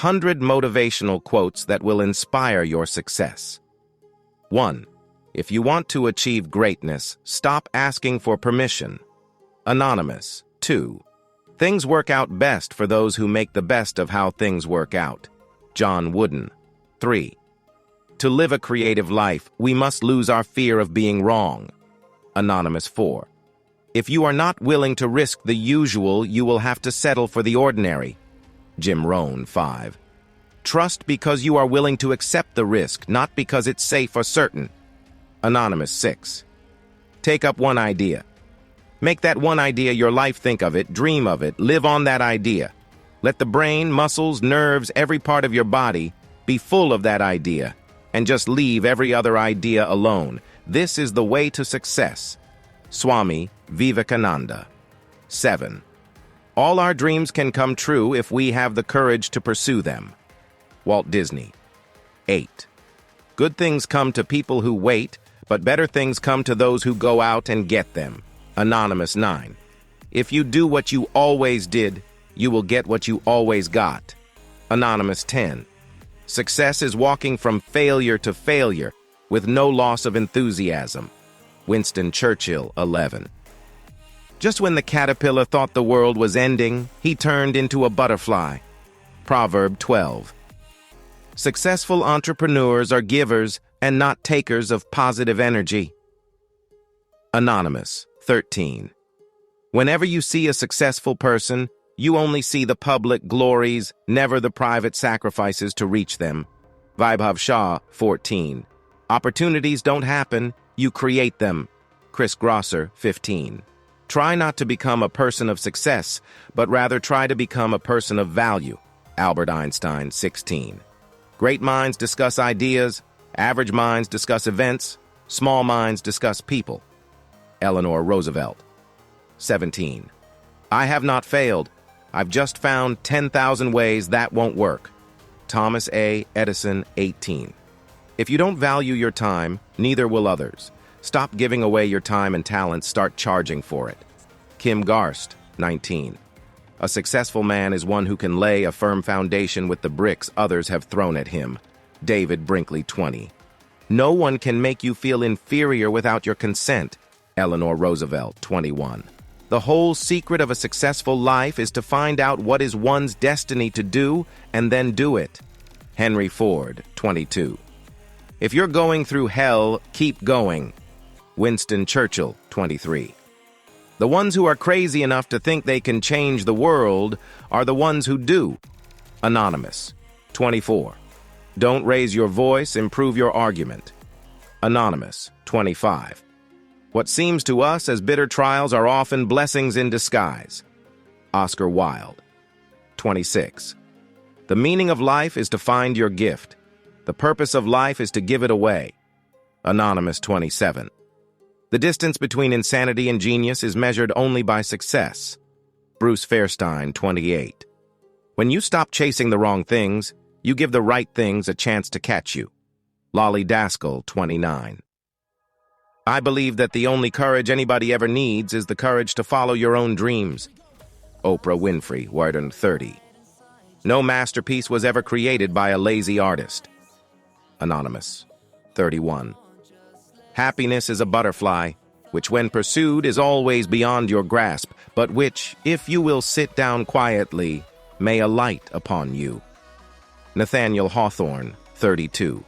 100 motivational quotes that will inspire your success. 1. If you want to achieve greatness, stop asking for permission. Anonymous. 2. Things work out best for those who make the best of how things work out. John Wooden. 3. To live a creative life, we must lose our fear of being wrong. Anonymous. 4. If you are not willing to risk the usual, you will have to settle for the ordinary. Jim Rohn. 5. Trust because you are willing to accept the risk, not because it's safe or certain. Anonymous. 6. Take up one idea. Make that one idea your life. Think of it, dream of it, live on that idea. Let the brain, muscles, nerves, every part of your body be full of that idea, and just leave every other idea alone. This is the way to success. Swami Vivekananda. 7. All our dreams can come true if we have the courage to pursue them. Walt Disney. 8. Good things come to people who wait, but better things come to those who go out and get them. Anonymous. 9. If you do what you always did, you will get what you always got. Anonymous. 10. Success is walking from failure to failure with no loss of enthusiasm. Winston Churchill. 11. Just when the caterpillar thought the world was ending, he turned into a butterfly. Proverb. 12. Successful entrepreneurs are givers and not takers of positive energy. Anonymous. 13. Whenever you see a successful person, you only see the public glories, never the private sacrifices to reach them. Vaibhav Shah. 14. Opportunities don't happen, you create them. Chris Grosser. 15. Try not to become a person of success, but rather try to become a person of value. Albert Einstein. 16. Great minds discuss ideas, average minds discuss events, small minds discuss people. Eleanor Roosevelt. 17. I have not failed. I've just found 10,000 ways that won't work. Thomas A. Edison. 18. If you don't value your time, neither will others. Stop giving away your time and talents, start charging for it. Kim Garst. 19. A successful man is one who can lay a firm foundation with the bricks others have thrown at him. David Brinkley. 20. No one can make you feel inferior without your consent. Eleanor Roosevelt. 21. The whole secret of a successful life is to find out what is one's destiny to do and then do it. Henry Ford. 22. If you're going through hell, keep going. Winston Churchill. 23. The ones who are crazy enough to think they can change the world are the ones who do. Anonymous. 24. Don't raise your voice, improve your argument. Anonymous. 25. What seems to us as bitter trials are often blessings in disguise. Oscar Wilde. 26. The meaning of life is to find your gift. The purpose of life is to give it away. Anonymous. 27. The distance between insanity and genius is measured only by success. Bruce Fairstein. 28. When you stop chasing the wrong things, you give the right things a chance to catch you. Lolly Daskell. 29. I believe that the only courage anybody ever needs is the courage to follow your own dreams. Oprah Winfrey. 30. No masterpiece was ever created by a lazy artist. Anonymous. 31. Happiness is a butterfly, which when pursued is always beyond your grasp, but which, if you will sit down quietly, may alight upon you. Nathaniel Hawthorne. 32.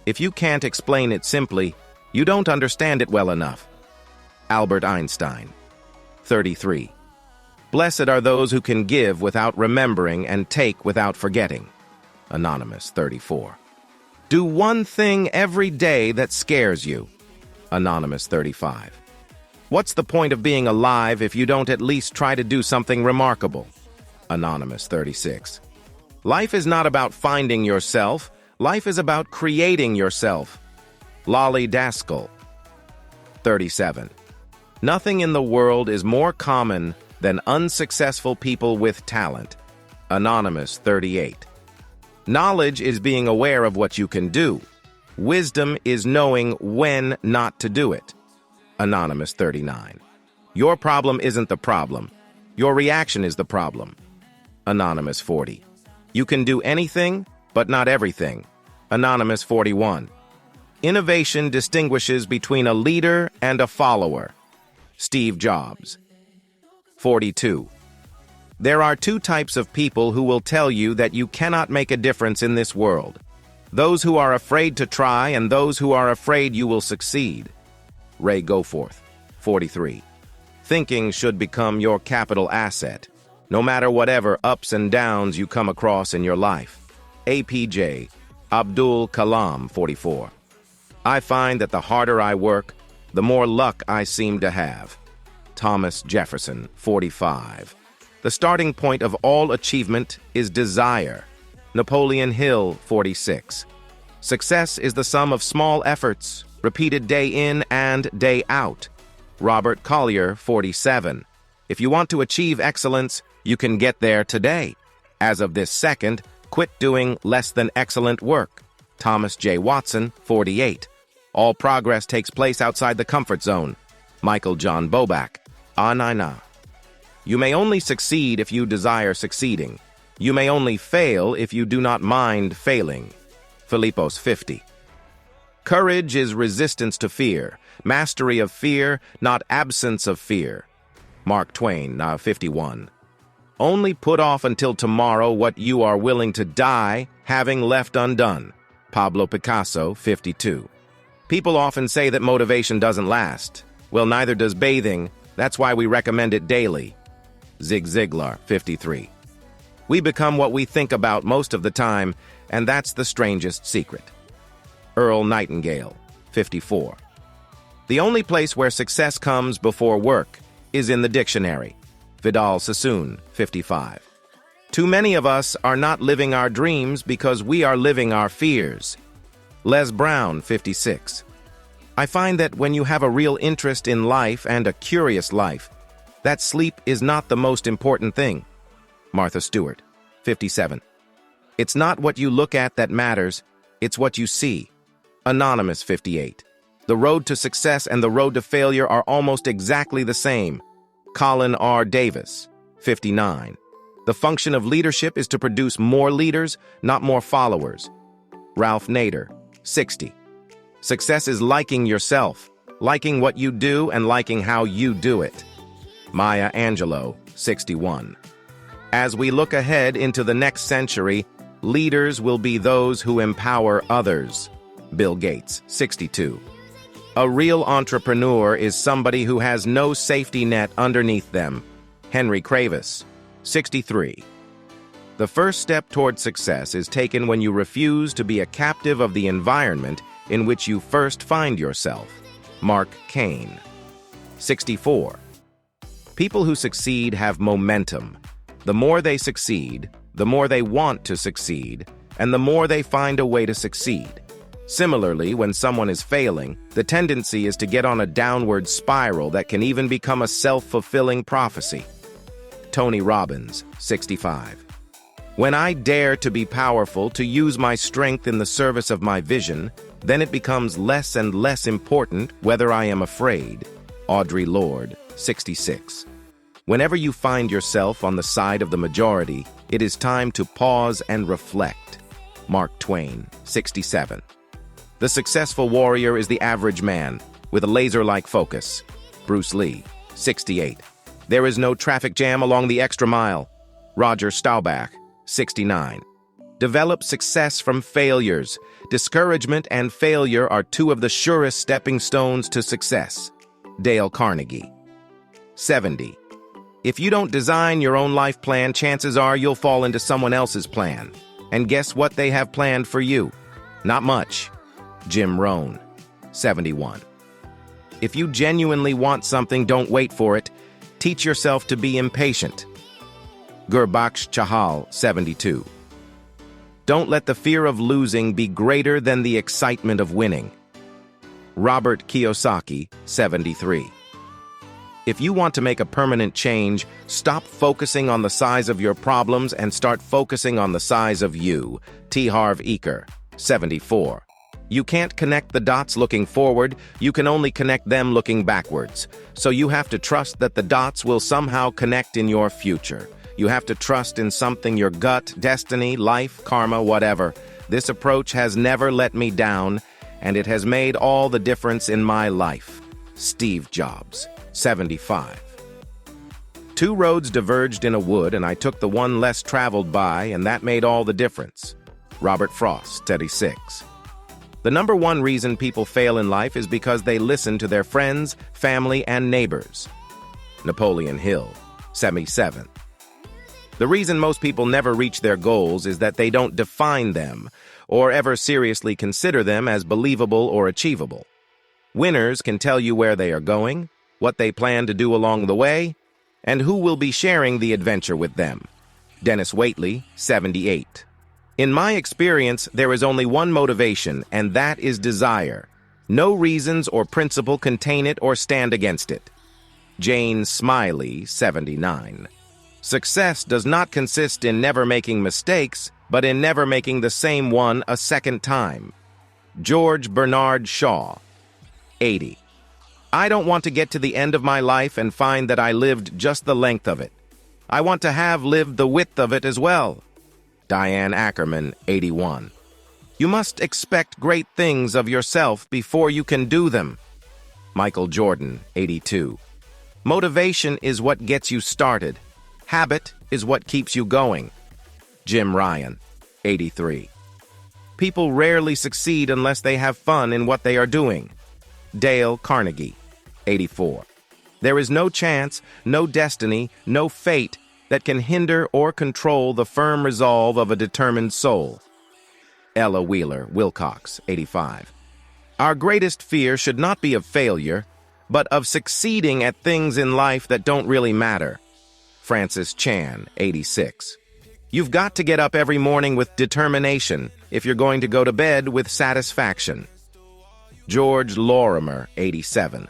If you can't explain it simply, you don't understand it well enough. Albert Einstein. 33. Blessed are those who can give without remembering and take without forgetting. Anonymous. 34. Do one thing every day that scares you. Anonymous. 35. What's the point of being alive if you don't at least try to do something remarkable? Anonymous. 36. Life is not about finding yourself. Life is about creating yourself. Lolly Daskell. 37. Nothing in the world is more common than unsuccessful people with talent. Anonymous. 38. Knowledge is being aware of what you can do. Wisdom is knowing when not to do it. Anonymous. 39. Your problem isn't the problem. Your reaction is the problem. Anonymous. 40. You can do anything, but not everything. Anonymous 41. Innovation distinguishes between a leader and a follower. Steve Jobs. 42. There are two types of people who will tell you that you cannot make a difference in this world. Those who are afraid to try and those who are afraid you will succeed. Ray Goforth. 43. Thinking should become your capital asset, no matter whatever ups and downs you come across in your life. APJ. Abdul Kalam. 44. I find that the harder I work, the more luck I seem to have. Thomas Jefferson. 45. The starting point of all achievement is desire. Napoleon Hill. 46. Success is the sum of small efforts, repeated day in and day out. Robert Collier. 47. If you want to achieve excellence, you can get there today. As of this second, quit doing less than excellent work. Thomas J. Watson. 48. All progress takes place outside the comfort zone. Michael John Boback. Anina. You may only succeed if you desire succeeding. You may only fail if you do not mind failing. Philippos 50. Courage is resistance to fear, mastery of fear, not absence of fear. Mark Twain, 51. Only put off until tomorrow what you are willing to die having left undone. Pablo Picasso. 52. People often say that motivation doesn't last. Well, neither does bathing. That's why we recommend it daily. Zig Ziglar. 53. We become what we think about most of the time, and that's the strangest secret. Earl Nightingale. 54. The only place where success comes before work is in the dictionary. Vidal Sassoon. 55. Too many of us are not living our dreams because we are living our fears. Les Brown. 56. I find that when you have a real interest in life and a curious life, that sleep is not the most important thing. Martha Stewart. 57. It's not what you look at that matters, it's what you see. Anonymous 58. The road to success and the road to failure are almost exactly the same. Colin R. Davis. 59. The function of leadership is to produce more leaders, not more followers. Ralph Nader. 60. Success is liking yourself, liking what you do and liking how you do it. Maya Angelou. 61. As we look ahead into the next century, leaders will be those who empower others. Bill Gates. 62. A real entrepreneur is somebody who has no safety net underneath them. Henry Kravis. 63. The first step toward success is taken when you refuse to be a captive of the environment in which you first find yourself. Mark Cain. 64. People who succeed have momentum. The more they succeed, the more they want to succeed, and the more they find a way to succeed. Similarly, when someone is failing, the tendency is to get on a downward spiral that can even become a self-fulfilling prophecy. Tony Robbins. 65. When I dare to be powerful, to use my strength in the service of my vision, then it becomes less and less important whether I am afraid. Audre Lorde. 66. Whenever you find yourself on the side of the majority, it is time to pause and reflect. Mark Twain. 67. The successful warrior is the average man, with a laser-like focus. Bruce Lee. 68. There is no traffic jam along the extra mile. Roger Staubach. 69. Develop success from failures. Discouragement and failure are two of the surest stepping stones to success. Dale Carnegie. 70. If you don't design your own life plan, chances are you'll fall into someone else's plan. And guess what they have planned for you? Not much. Jim Rohn. 71. If you genuinely want something, don't wait for it. Teach yourself to be impatient. Gurbaksh Chahal. 72. Don't let the fear of losing be greater than the excitement of winning. Robert Kiyosaki. 73. If you want to make a permanent change, stop focusing on the size of your problems and start focusing on the size of you. T. Harv Eker. 74. You can't connect the dots looking forward, you can only connect them looking backwards. So you have to trust that the dots will somehow connect in your future. You have to trust in something, your gut, destiny, life, karma, whatever. This approach has never let me down, and it has made all the difference in my life. Steve Jobs, 75. Two roads diverged in a wood, and I took the one less traveled by, and that made all the difference. Robert Frost, 36. The number one reason people fail in life is because they listen to their friends, family, and neighbors. Napoleon Hill, 77. The reason most people never reach their goals is that they don't define them or ever seriously consider them as believable or achievable. Winners can tell you where they are going, what they plan to do along the way, and who will be sharing the adventure with them. Dennis Waitley, 78. In my experience, there is only one motivation, and that is desire. No reasons or principle contain it or stand against it. Jane Smiley, 79. Success does not consist in never making mistakes, but in never making the same one a second time. George Bernard Shaw, 80. I don't want to get to the end of my life and find that I lived just the length of it. I want to have lived the width of it as well. Diane Ackerman, 81. You must expect great things of yourself before you can do them. Michael Jordan, 82. Motivation is what gets you started. Habit is what keeps you going. Jim Ryan, 83. People rarely succeed unless they have fun in what they are doing. Dale Carnegie, 84. There is no chance, no destiny, no fate that can hinder or control the firm resolve of a determined soul. Ella Wheeler Wilcox, 85. Our greatest fear should not be of failure, but of succeeding at things in life that don't really matter. Francis Chan, 86. You've got to get up every morning with determination if you're going to go to bed with satisfaction. George Lorimer, 87.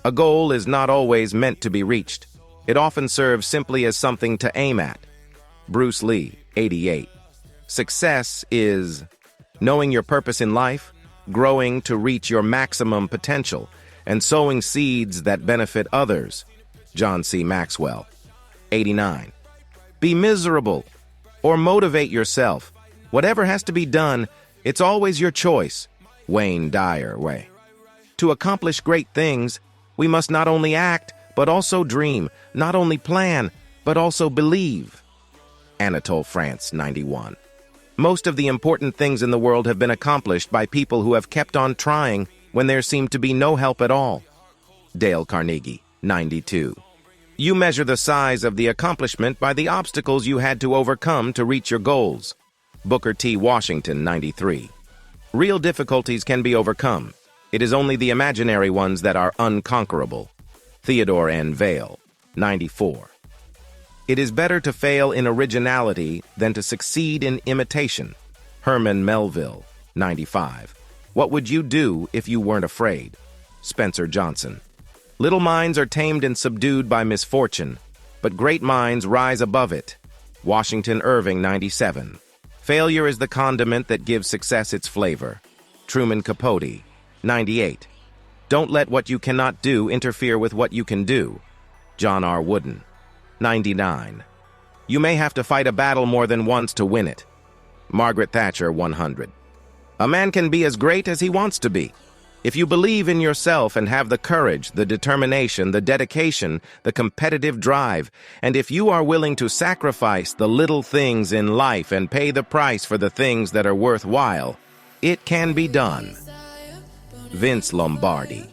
A goal is not always meant to be reached. It often serves simply as something to aim at. Bruce Lee, 88. Success is knowing your purpose in life, growing to reach your maximum potential, and sowing seeds that benefit others. John C. Maxwell, 89. Be miserable or motivate yourself. Whatever has to be done, it's always your choice. Wayne Dyer Way. To accomplish great things, we must not only act, but also dream, not only plan, but also believe. Anatole France, 91. Most of the important things in the world have been accomplished by people who have kept on trying when there seemed to be no help at all. Dale Carnegie, 92. You measure the size of the accomplishment by the obstacles you had to overcome to reach your goals. Booker T. Washington, 93. Real difficulties can be overcome. It is only the imaginary ones that are unconquerable. Theodore N. Vail, 94. It is better to fail in originality than to succeed in imitation. Herman Melville, 95. What would you do if you weren't afraid? Spencer Johnson. Little minds are tamed and subdued by misfortune, but great minds rise above it. Washington Irving, 97. Failure is the condiment that gives success its flavor. Truman Capote, 98. Don't let what you cannot do interfere with what you can do. John R. Wooden, 99. You may have to fight a battle more than once to win it. Margaret Thatcher, 100. A man can be as great as he wants to be. If you believe in yourself and have the courage, the determination, the dedication, the competitive drive, and if you are willing to sacrifice the little things in life and pay the price for the things that are worthwhile, it can be done. Vince Lombardi.